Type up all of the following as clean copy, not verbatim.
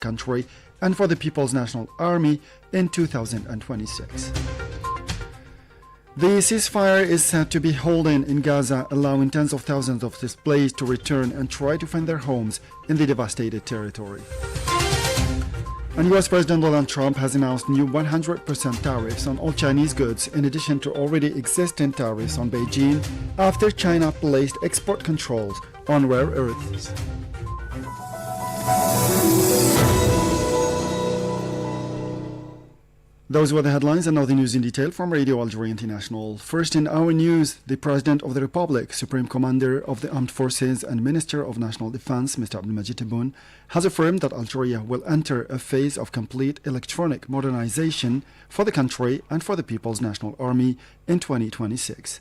country and for the People's National Army in 2026. The ceasefire is said to be holding in Gaza, allowing tens of thousands of displaced to return and try to find their homes in the devastated territory. And US President Donald Trump has announced new 100% tariffs on all Chinese goods in addition to already existing tariffs on Beijing after China placed export controls on rare earths. Those were the headlines, and now the news in detail from Radio Algeria International. First in our news, the President of the Republic, Supreme Commander of the Armed Forces and Minister of National Defense, Mr. Abdelmajid Tebboune, has affirmed that Algeria will enter a phase of complete electronic modernization for the country and for the People's National Army in 2026.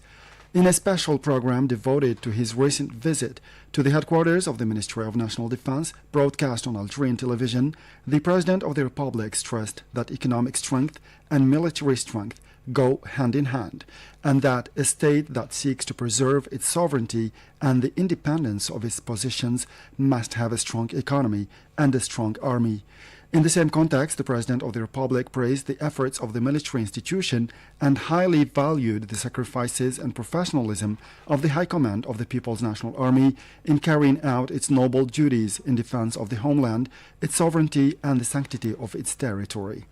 In a special program devoted to his recent visit to the headquarters of the Ministry of National Defense, broadcast on Algerian television, the President of the Republic stressed that economic strength and military strength go hand in hand, and that a state that seeks to preserve its sovereignty and the independence of its positions must have a strong economy and a strong army. In the same context, the President of the Republic praised the efforts of the military institution and highly valued the sacrifices and professionalism of the High Command of the People's National Army in carrying out its noble duties in defense of the homeland, its sovereignty, and the sanctity of its territory.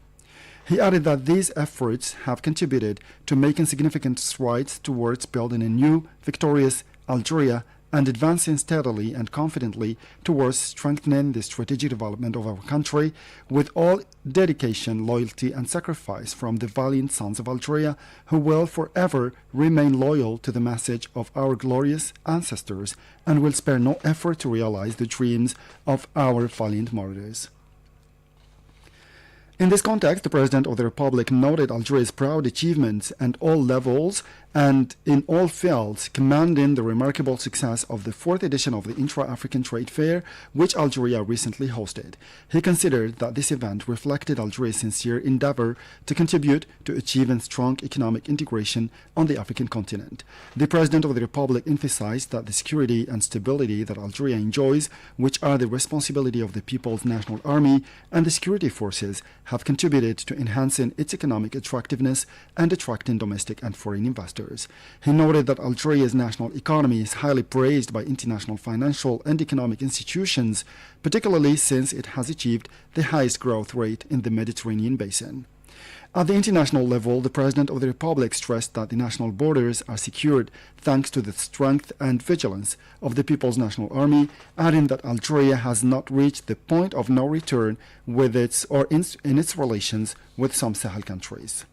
He added that these efforts have contributed to making significant strides towards building a new, victorious Algeria and advancing steadily and confidently towards strengthening the strategic development of our country with all dedication, loyalty, and sacrifice from the valiant sons of Algeria who will forever remain loyal to the message of our glorious ancestors and will spare no effort to realize the dreams of our valiant martyrs. In this context, the President of the Republic noted Algeria's proud achievements at all levels and in all fields, commending the remarkable success of the 4th edition of the Intra-African Trade Fair, which Algeria recently hosted. He considered that this event reflected Algeria's sincere endeavor to contribute to achieving strong economic integration on the African continent. The President of the Republic emphasized that the security and stability that Algeria enjoys, which are the responsibility of the People's National Army and the security forces, have contributed to enhancing its economic attractiveness and attracting domestic and foreign investors. He noted that Algeria's national economy is highly praised by international financial and economic institutions, particularly since it has achieved the highest growth rate in the Mediterranean basin. At the international level, the President of the Republic stressed that the national borders are secured thanks to the strength and vigilance of the People's National Army, adding that Algeria has not reached the point of no return with its in its relations with some Sahel countries.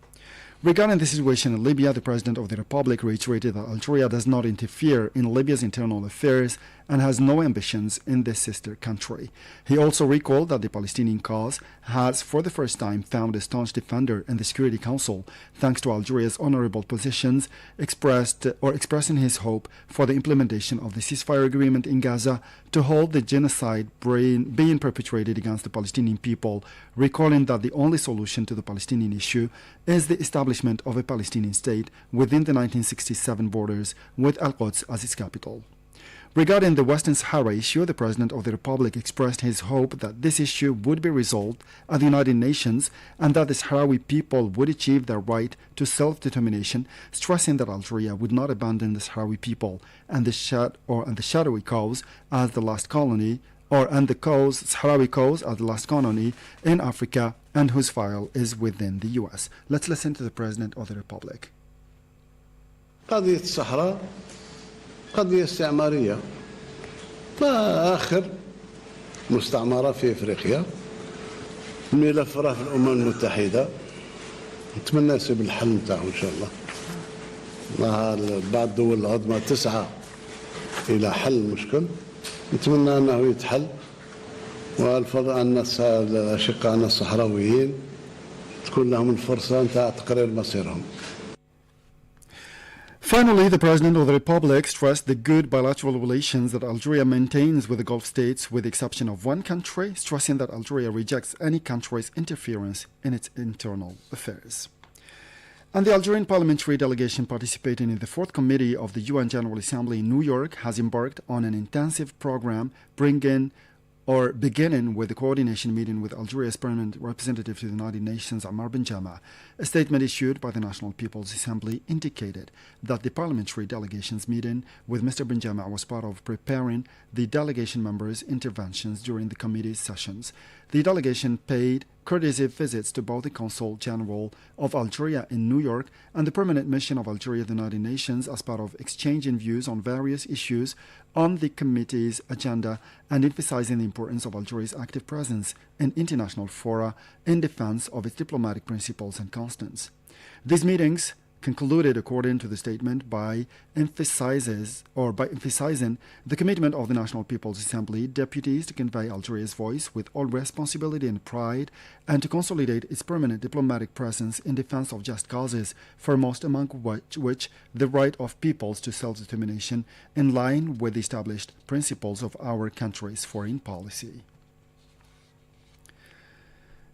Regarding the situation in Libya, the President of the Republic reiterated that Algeria does not interfere in Libya's internal affairs and has no ambitions in this sister country. He also recalled that the Palestinian cause has for the first time found a staunch defender in the Security Council, thanks to Algeria's honorable positions expressing his hope for the implementation of the ceasefire agreement in Gaza to halt the genocide being perpetrated against the Palestinian people, recalling that the only solution to the Palestinian issue is the establishment of a Palestinian state within the 1967 borders with Al-Quds as its capital. Regarding the Western Sahara issue, the President of the Republic expressed his hope that this issue would be resolved at the United Nations and that the Sahrawi people would achieve their right to self-determination, stressing that Algeria would not abandon the Sahrawi people and the shadowy cause as the last colony, Sahrawi cause as the last colony in Africa, and whose file is within the U.S. Let's listen to the President of the Republic. قضية الصحراء قضية استعمارية، ما آخر مستعمرة في إفريقيا، الملف راه في الأمم المتحدة، نتمنى يصيب الحل نتاعو إن شاء الله. بعض الدول العظمى تسعى إلى حل المشكل، نتمنى أنه يتحل، والفضل أن أشقائنا الصحراويين تكون لهم الفرصة نتاع تقرير مصيرهم. Finally, the President of the Republic stressed the good bilateral relations that Algeria maintains with the Gulf states, with the exception of one country, stressing that Algeria rejects any country's interference in its internal affairs. And the Algerian parliamentary delegation participating in the 4th Committee of the UN General Assembly in New York has embarked on an intensive program bringing beginning with the coordination meeting with Algeria's permanent representative to the United Nations, Ammar Benjama. A statement issued by the National People's Assembly indicated that the parliamentary delegation's meeting with Mr. Benjama was part of preparing the delegation members' interventions during the committee's sessions. The delegation paid courtesy visits to both the Consul General of Algeria in New York and the permanent mission of Algeria to the United Nations as part of exchanging views on various issues on the committee's agenda and emphasizing the importance of Algeria's active presence in international fora in defense of its diplomatic principles and constants. These meetings concluded, according to the statement, by emphasizing the commitment of the National People's Assembly deputies to convey Algeria's voice with all responsibility and pride and to consolidate its permanent diplomatic presence in defense of just causes, foremost among which the right of peoples to self-determination in line with the established principles of our country's foreign policy.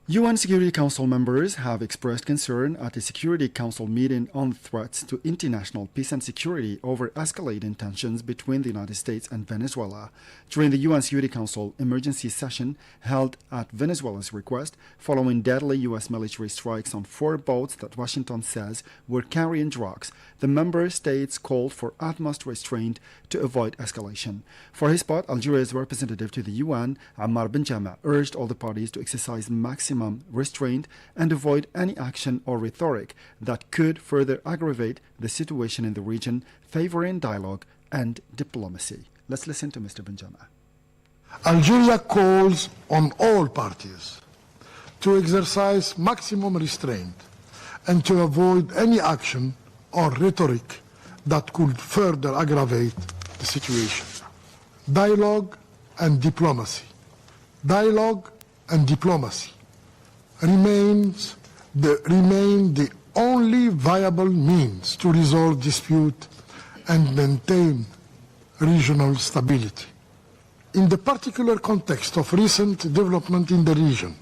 UN Security Council members have expressed concern at a Security Council meeting on threats to international peace and security over escalating tensions between the United States and Venezuela. During the UN Security Council emergency session held at Venezuela's request, following deadly U.S. military strikes on 4 boats that Washington says were carrying drugs, the member states called for utmost restraint to avoid escalation. For his part, Algeria's representative to the UN, Ammar Benjama, urged all the parties to exercise maximum restraint and avoid any action or rhetoric that could further aggravate the situation in the region, favoring dialogue and diplomacy. Let's listen to Mr. Benjama. Algeria calls on all parties to exercise maximum restraint and to avoid any action or rhetoric that could further aggravate the situation. Dialogue and diplomacy. Dialogue and diplomacy remain the only viable means to resolve dispute and maintain regional stability. In the particular context of recent development in the region,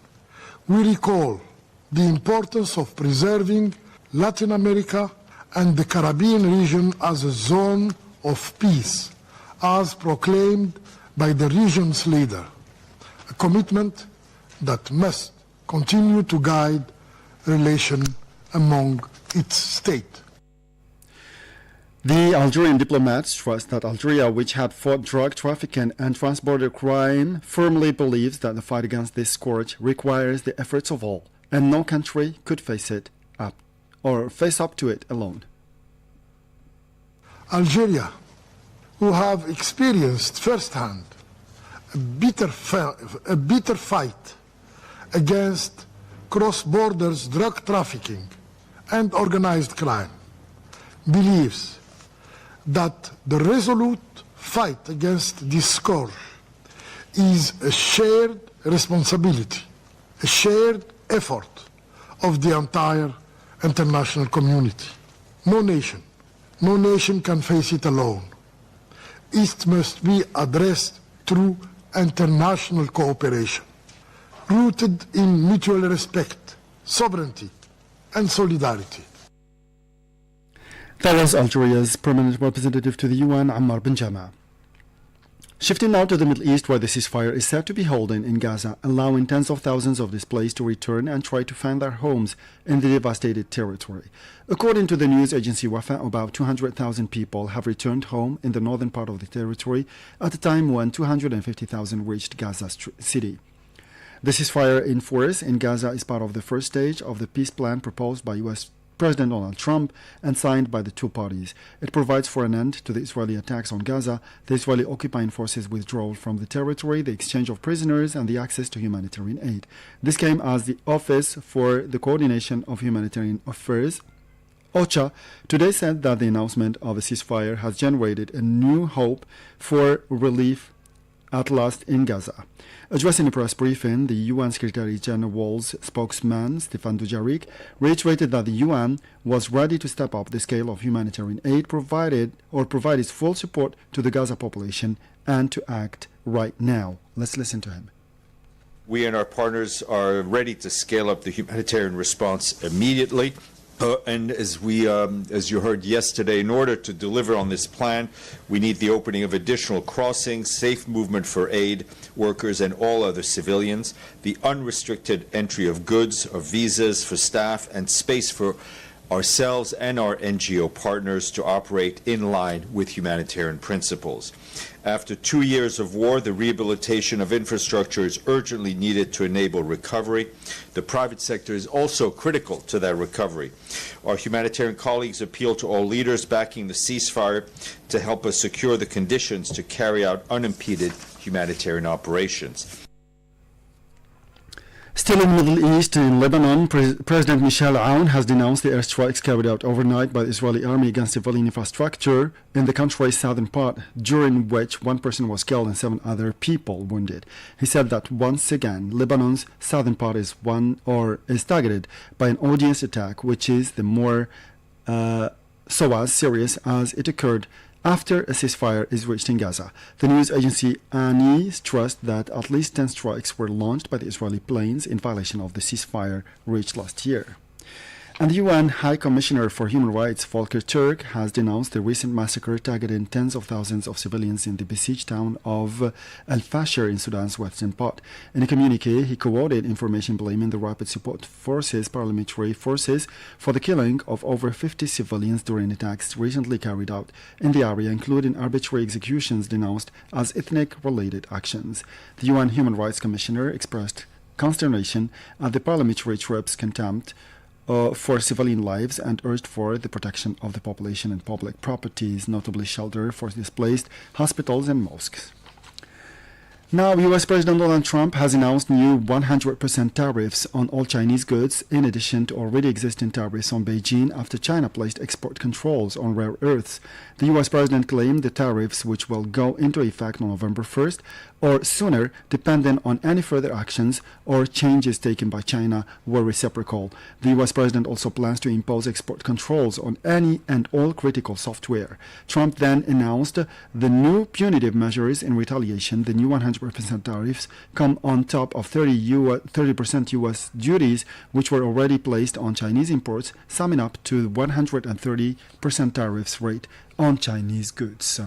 we recall the importance of preserving Latin America and the Caribbean region as a zone of peace, as proclaimed by the region's leader, a commitment that must continue to guide relation among its state. The Algerian diplomats stressed that Algeria, which had fought drug trafficking and transborder crime, firmly believes that the fight against this scourge requires the efforts of all, and no country could face up to it alone. Algeria, who have experienced firsthand a bitter fight against cross-border drug trafficking and organized crime, believes that the resolute fight against this scourge is a shared responsibility, a shared effort of the entire international community. No nation can face it alone. It must be addressed through international cooperation, rooted in mutual respect, sovereignty, and solidarity. That was Algeria's permanent representative to the UN, Ammar Benjama. Shifting now to the Middle East, where the ceasefire is said to be holding in Gaza, allowing tens of thousands of displaced to return and try to find their homes in the devastated territory. According to the news agency Wafa, about 200,000 people have returned home in the northern part of the territory at a time when 250,000 reached Gaza City. The ceasefire in force in Gaza is part of the first stage of the peace plan proposed by U.S. President Donald Trump and signed by the two parties. It provides for an end to the Israeli attacks on Gaza, the Israeli occupying forces' withdrawal from the territory, the exchange of prisoners, and the access to humanitarian aid. This came as the Office for the Coordination of Humanitarian Affairs, OCHA, today said that the announcement of a ceasefire has generated a new hope for relief at last in Gaza. Addressing a press briefing, the UN Secretary General's spokesman, Stefan Dujarric, reiterated that the UN was ready to step up the scale of humanitarian aid provide its full support to the Gaza population and to act right now. Let's listen to him. We and our partners are ready to scale up the humanitarian response immediately. And as you heard yesterday, in order to deliver on this plan, we need the opening of additional crossings, safe movement for aid workers and all other civilians, the unrestricted entry of goods, of visas for staff, and space for ourselves and our NGO partners to operate in line with humanitarian principles. After 2 years of war, the rehabilitation of infrastructure is urgently needed to enable recovery. The private sector is also critical to that recovery. Our humanitarian colleagues appeal to all leaders backing the ceasefire to help us secure the conditions to carry out unimpeded humanitarian operations. Still in the Middle East, in Lebanon, President Michel Aoun has denounced the airstrikes carried out overnight by the Israeli army against civilian infrastructure in the country's southern part, during which one person was killed and 7 other people wounded. He said that once again, Lebanon's southern part is targeted by an audience attack, which is the more so as serious as it occurred after a ceasefire is reached in Gaza. The news agency ANI stressed that at least 10 strikes were launched by the Israeli planes in violation of the ceasefire reached last year. And the UN High Commissioner for Human Rights, Volker Turk, has denounced the recent massacre targeting tens of thousands of civilians in the besieged town of El Fasher in Sudan's western part. In a communique, he quoted information blaming the Rapid Support Forces paramilitary forces for the killing of over 50 civilians during attacks recently carried out in the area, including arbitrary executions denounced as ethnic-related actions. The UN Human Rights Commissioner expressed consternation at the paramilitary troops' contempt for civilian lives and urged for the protection of the population and public properties, notably shelter for displaced, hospitals and mosques. Now, U.S. President Donald Trump has announced new 100% tariffs on all Chinese goods, in addition to already existing tariffs on Beijing after China placed export controls on rare earths. The U.S. President claimed the tariffs, which will go into effect on November 1st or sooner, depending on any further actions or changes taken by China, were reciprocal. The U.S. President also plans to impose export controls on any and all critical software. Trump then announced the new punitive measures in retaliation. The new 100% tariffs come on top of 30% U.S. duties, which were already placed on Chinese imports, summing up to 130% tariffs rate on Chinese goods.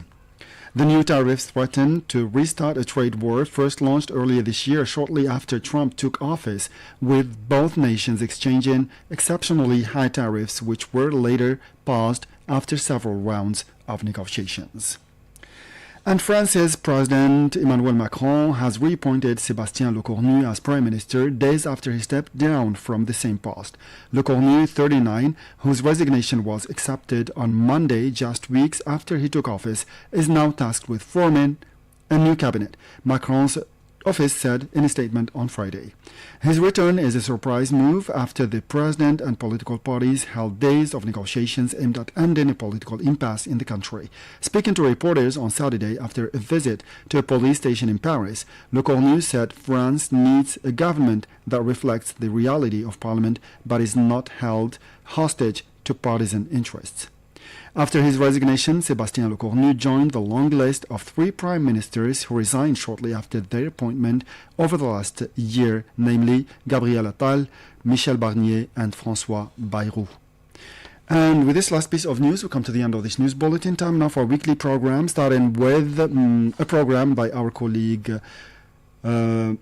The new tariffs threaten to restart a trade war first launched earlier this year, shortly after Trump took office, with both nations exchanging exceptionally high tariffs, which were later paused after several rounds of negotiations. And France's President Emmanuel Macron has reappointed Sébastien Lecornu as Prime Minister days after he stepped down from the same post. Lecornu, 39, whose resignation was accepted on Monday, just weeks after he took office, is now tasked with forming a new cabinet, Macron's office said in a statement on Friday. His return is a surprise move after the president and political parties held days of negotiations aimed at ending a political impasse in the country. Speaking to reporters on Saturday after a visit to a police station in Paris, Lecornu said France needs a government that reflects the reality of parliament but is not held hostage to partisan interests. After his resignation, Sébastien Lecornu joined the long list of 3 prime ministers who resigned shortly after their appointment over the last year, namely Gabriel Attal, Michel Barnier and François Bayrou. And with this last piece of news, we come to the end of this news bulletin. Time now for our weekly program, starting with a program by our colleague Masoud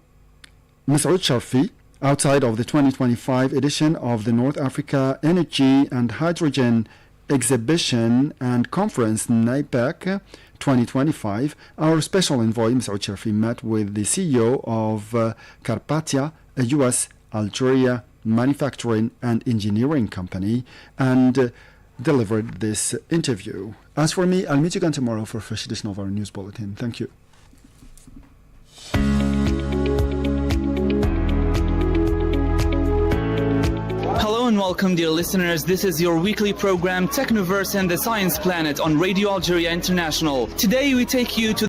Sharfi, outside of the 2025 edition of the North Africa Energy and Hydrogen Exhibition and Conference NAPEC 2025, our special envoy, Masoud Sharfi, met with the CEO of Carpathia, a U.S. Algeria manufacturing and engineering company, and delivered this interview. As for me, I'll meet you again tomorrow for a fresh edition of our news bulletin. Thank you. Hello and welcome, dear listeners. This is your weekly program Technoverse and the Science Planet on Radio Algeria International. Today we take you to